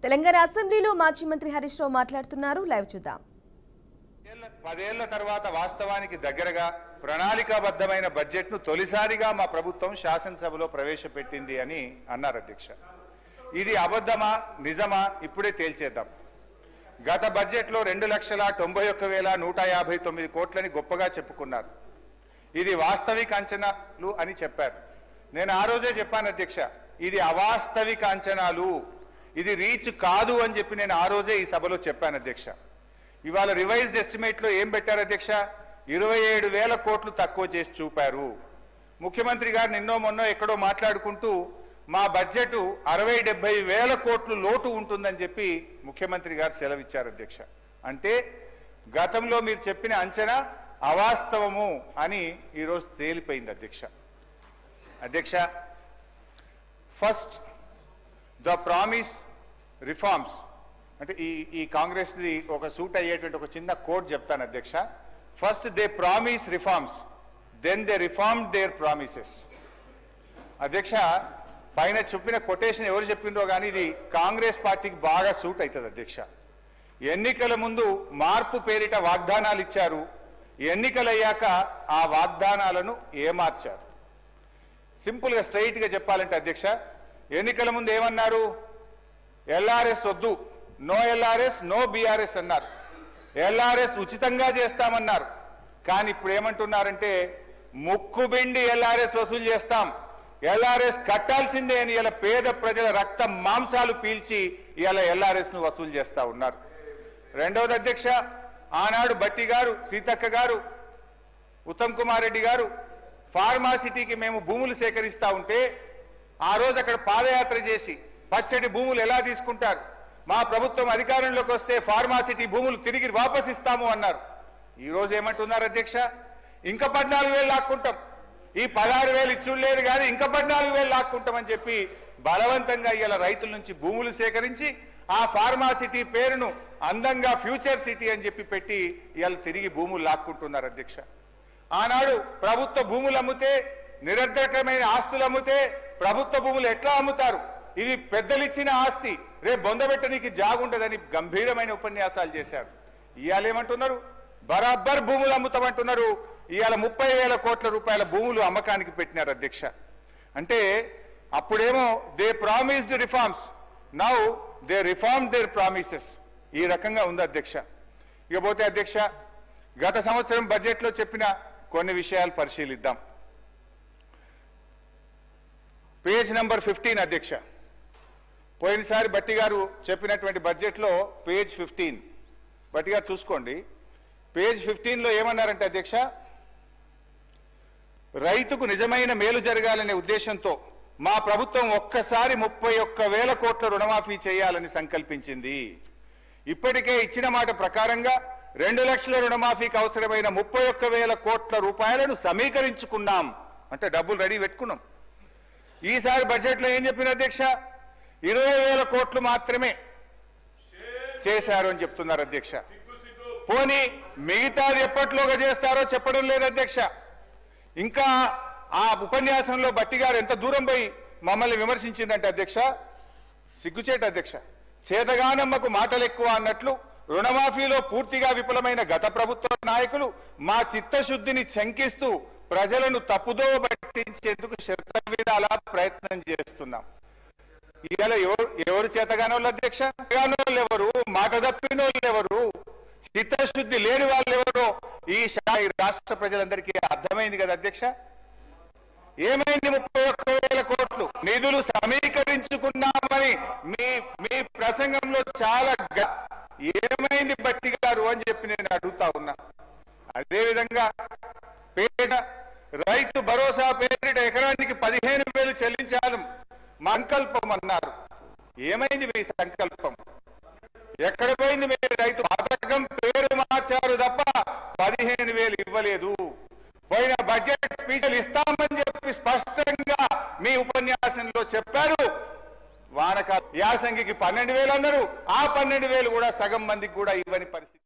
తెలంగాణ అసెంబ్లీలో మాజీ మంత్రి హరీష్ రావు మాట్లాడుతున్నారు. లైవ్ చూద్దాం. 10 ఏళ్ల తర్వాత వాస్తవానికి దగ్గరగా ప్రణాళికాబద్ధమైన బడ్జెట్ ను తొలిసారిగా మా ప్రభుత్వం శాసనసభలో ప్రవేశపెట్టింది అని అన్నారు అధ్యక్ష. ఇది అబద్ధమా నిజమా ఇప్పుడే తేల్చేద్దాం. గత బడ్జెట్ లో 2,91,159 కోట్లని గొప్పగా చెప్పుకున్నారు. ఇది వాస్తవిక అంచనాలు అని చెప్పారు. నేను ఆ రోజే చెప్పాను అధ్యక్ష, ఇది అవాస్తవిక అంచనాలు, ఇది రీచ్ కాదు అని చెప్పి నేను ఆ రోజే ఈ సభలో చెప్పాను అధ్యక్ష. ఇవాళ రివైజ్డ్ ఎస్టిమేట్ లో ఏం పెట్టారు అధ్యక్ష? 27,000 కోట్లు తక్కువ చేసి చూపారు. ముఖ్యమంత్రి గారు నిన్నో మొన్నో ఎక్కడో మాట్లాడుకుంటూ మా బడ్జెట్ 60-70 కోట్లు లోటు ఉంటుందని చెప్పి ముఖ్యమంత్రి గారు సెలవిచ్చారు అధ్యక్ష. అంటే గతంలో మీరు చెప్పిన అంచనా అవాస్తవము అని ఈరోజు తేలిపోయింది అధ్యక్ష. అధ్యక్ష, ఫస్ట్ ద ప్రామిస్ రిఫార్మ్స్ అంటే ఈ కాంగ్రెస్ ది ఒక సూట్ అయ్యేటువంటి ఒక చిన్న కోట్ చెప్తాను అధ్యక్ష. First they promise reforms, then they reform their promises. అధ్యక్ష, పైన చెప్పిన కొటేషన్ ఎవరు చెప్పిండ్రో కానీ ఇది కాంగ్రెస్ పార్టీకి బాగా సూట్ అవుతుంది అధ్యక్ష. ఎన్నికల ముందు మార్పు పేరిట వాగ్దానాలు ఇచ్చారు, ఎన్నికలయ్యాక ఆ వాగ్దానాలను ఏమార్చారు. సింపుల్గా స్ట్రైట్గా చెప్పాలంటే అధ్యక్ష, ఎన్నికల ముందు ఏమన్నారు? ఎల్ఆర్ఎస్ వద్దు, నో ఎల్ఆర్ఎస్ నో బీఆర్ఎస్ అన్నారు. ఎల్ఆర్ఎస్ ఉచితంగా చేస్తామన్నారు. కానీ ఇప్పుడు ఏమంటున్నారంటే ముక్కుబిండి ఎల్ఆర్ఎస్ వసూలు చేస్తాం, ఎల్ఆర్ఎస్ కట్టాల్సిందే అని ఇలా పేద ప్రజల రక్త మాంసాలు పీల్చి ఇలా ఎల్ఆర్ఎస్ ను వసూలు చేస్తా ఉన్నారు. రెండవది అధ్యక్ష, ఆనాడు బట్టి గారు, సీతక్క గారు, ఉత్తమ్ కుమార్ రెడ్డి గారు ఫార్మాసిటీకి మేము భూములు సేకరిస్తా ఉంటే ఆ రోజు అక్కడ పాదయాత్ర చేసి పచ్చడి భూములు ఎలా తీసుకుంటారు, మా ప్రభుత్వం అధికారంలోకి వస్తే ఫార్మాసిటీ భూములు తిరిగి వాపస్ ఇస్తాము అన్నారు. ఈ రోజు ఏమంటున్నారు అధ్యక్ష? ఇంకా 14,000 లాక్కుంటాం, ఈ 16,000 ఇచ్చుడు లేదు కానీ ఇంకా 14,000 లాక్కుంటామని చెప్పి బలవంతంగా ఇలా రైతుల నుంచి భూములు సేకరించి ఆ ఫార్మాసిటీ పేరును అందంగా ఫ్యూచర్ సిటీ అని చెప్పి పెట్టి ఇలా తిరిగి భూములు లాక్కుంటున్నారు అధ్యక్ష. ఆనాడు ప్రభుత్వ భూములు అమ్మితే, నిరర్ధకమైన ఆస్తులు అమ్మితే ప్రభుత్వ భూములు ఎట్లా అమ్ముతారు, ఇది పెద్దలిచ్చిన ఆస్తి, రేపు బొందబెట్టడానికి జాగుంటదని గంభీరమైన ఉపన్యాసాలు చేశారు. ఇవాళ ఏమంటున్నారు? బరాబర్ భూములు అమ్ముతామంటున్నారు. ఇవాళ 30,000 కోట్ల రూపాయల భూములు అమ్మకానికి పెట్టినారు అధ్యక్ష. అంటే అప్పుడేమో they promised reforms, now they reform their promises. ఈ రకంగా ఉంది అధ్యక్ష. ఇకపోతే అధ్యక్ష, గత సంవత్సరం బడ్జెట్ లో చెప్పిన కొన్ని విషయాలు పరిశీలిద్దాం. పేజ్ నంబర్ 15 అధ్యక్ష. పోయినసారి బట్టి గారు చెప్పినటువంటి బడ్జెట్ లో పేజ్ 15 బట్టి గారు చూసుకోండి. పేజ్ 15 లో ఏమన్నారంటే అధ్యక్ష, రైతుకు నిజమైన మేలు జరగాలనే ఉద్దేశంతో మా ప్రభుత్వం ఒక్కసారి 31,000 కోట్ల రుణమాఫీ చేయాలని సంకల్పించింది. ఇప్పటికే ఇచ్చిన మాట ప్రకారంగా 2 లక్షల రుణమాఫీకి అవసరమైన 31,000 కోట్ల రూపాయలను సమీకరించుకున్నాం. అంటే డబ్బులు రెడీ పెట్టుకున్నాం. ఈసారి బడ్జెట్ లో ఏం చెప్పిన అధ్యక్ష? 20,000 కోట్లు మాత్రమే చేశారు అని చెప్తున్నారు అధ్యక్ష. పోనీ మిగతాది ఎప్పట్లోగా చేస్తారో చెప్పడం లేదు అధ్యక్ష. ఇంకా ఆ ఉపన్యాసంలో బట్టి గారు ఎంత దూరం పోయి మమ్మల్ని విమర్శించిందంటే అధ్యక్ష, సిగ్గుచేట అధ్యక్ష. చేతగానమ్మకు మాటలు ఎక్కువ అన్నట్లు రుణమాఫీలో పూర్తిగా విఫలమైన గత ప్రభుత్వ నాయకులు మా చిత్తశుద్ధిని శంకిస్తూ ప్రజలను తప్పుదోవ పట్టించేందుకు శతవిధాల ప్రయత్నం చేస్తున్నాం. ఇవాళ ఎవరు చేతగానోళ్ళు అధ్యక్ష? చేతగానోళ్ళు ఎవరు? మాట తప్పిన వాళ్ళు ఎవరు? చిత్తశుద్ధి లేని వాళ్ళు ఎవరో ఈ రాష్ట్ర ప్రజలందరికీ అర్థమైంది కదా అధ్యక్ష. ఏమైంది? 31,000 కోట్లు నిధులు సమీకరించుకున్నామని మీ ప్రసంగంలో చాలా ఏమైంది బట్టి గారు అని చెప్పి నేను అడుగుతా ఉన్నా. అదేవిధంగా రైతు భరోసా పేరిట ఎకరానికి 15,000 చెల్లించాలి మా సంకల్పం అన్నారు. ఏమైంది మీ సంకల్పం? ఎక్కడ పోయింది మీ రైతు? పథకం పేరు మార్చారు తప్ప 15,000 ఇవ్వలేదు. పోయిన బడ్జెట్ స్పీచ్లు ఇస్తామని చెప్పి స్పష్టంగా మీ ఉపన్యాసంలో చెప్పారు. వానకాల యాసంగికి 12,000 అన్నారు. ఆ 12,000 కూడా సగం మందికి కూడా ఇవ్వని పరిస్థితి.